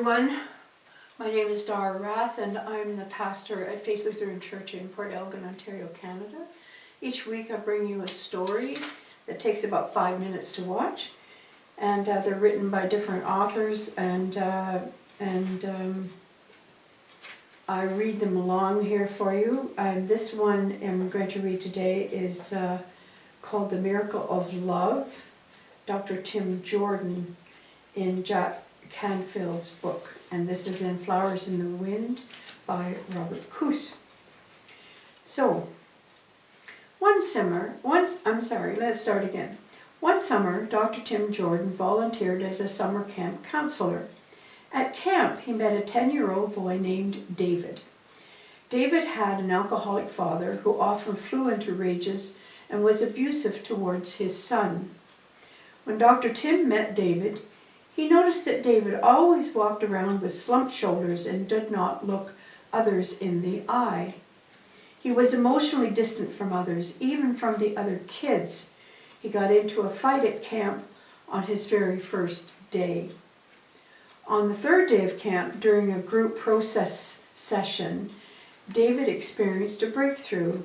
everyone. My name is Dara Rath and I'm the pastor at Faith Lutheran Church in Port Elgin, Ontario, Canada. Each week I bring you a story that takes about 5 minutes to watch, and they're written by different authors, and I read them along here for you. This one I'm going to read today is called The Miracle of Love, Dr. Tim Jordan in Jack Canfield's book, and this is in Flowers in the Wind by Robert Coos. So, One summer, Dr. Tim Jordan volunteered as a summer camp counselor. At camp, he met a 10-year-old boy named David. David had an alcoholic father who often flew into rages and was abusive towards his son. When Dr. Tim met David, he noticed that David always walked around with slumped shoulders and did not look others in the eye. He was emotionally distant from others, even from the other kids. He got into a fight at camp on his very first day. On the third day of camp, during a group process session, David experienced a breakthrough.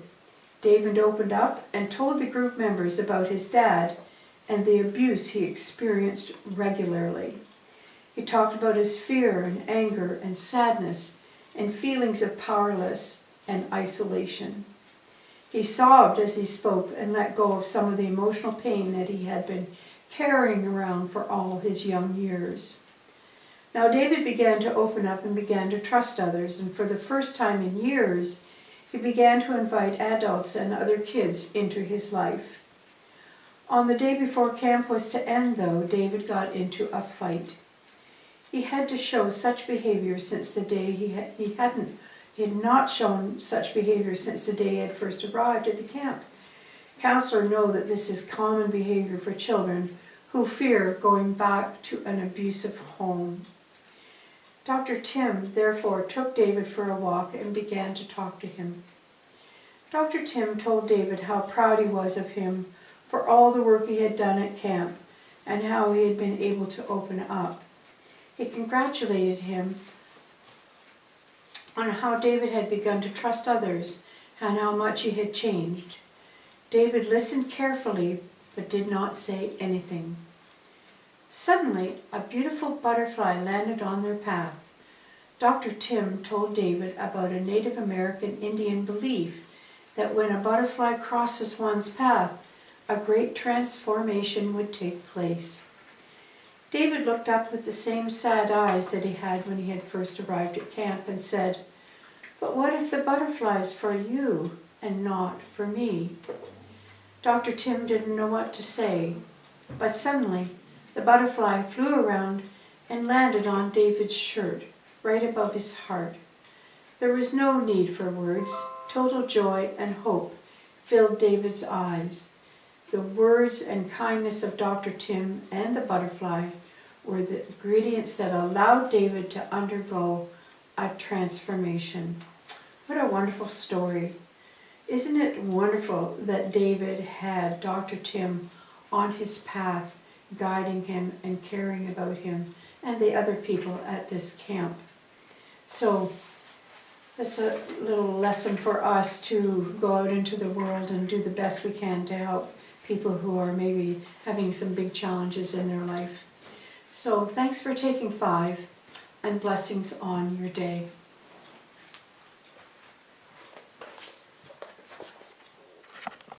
David opened up and told the group members about his dad and the abuse he experienced regularly. He talked about his fear and anger and sadness and feelings of powerlessness and isolation. He sobbed as he spoke and let go of some of the emotional pain that he had been carrying around for all his young years. Now David began to open up and began to trust others, and for the first time in years, he began to invite adults and other kids into his life. On the day before camp was to end, though, David got into a fight. He had to show such behavior since the day he had not shown such behavior since the day he had first arrived at the camp. Counselors know that this is common behavior for children who fear going back to an abusive home. Dr. Tim, therefore, took David for a walk and began to talk to him. Dr. Tim told David how proud he was of him for all the work he had done at camp and how he had been able to open up. He congratulated him on how David had begun to trust others and how much he had changed. David listened carefully but did not say anything. Suddenly, a beautiful butterfly landed on their path. Dr. Tim told David about a Native American Indian belief that when a butterfly crosses one's path, a great transformation would take place. David looked up with the same sad eyes that he had when he had first arrived at camp and said, "But what if the butterfly is for you and not for me?" Dr. Tim didn't know what to say, but suddenly the butterfly flew around and landed on David's shirt, right above his heart. There was no need for words. Total joy and hope filled David's eyes. The words and kindness of Dr. Tim and the butterfly were the ingredients that allowed David to undergo a transformation. What a wonderful story. Isn't it wonderful that David had Dr. Tim on his path, guiding him and caring about him and the other people at this camp? So that's a little lesson for us to go out into the world and do the best we can to help people who are maybe having some big challenges in their life. So thanks for taking 5, and blessings on your day.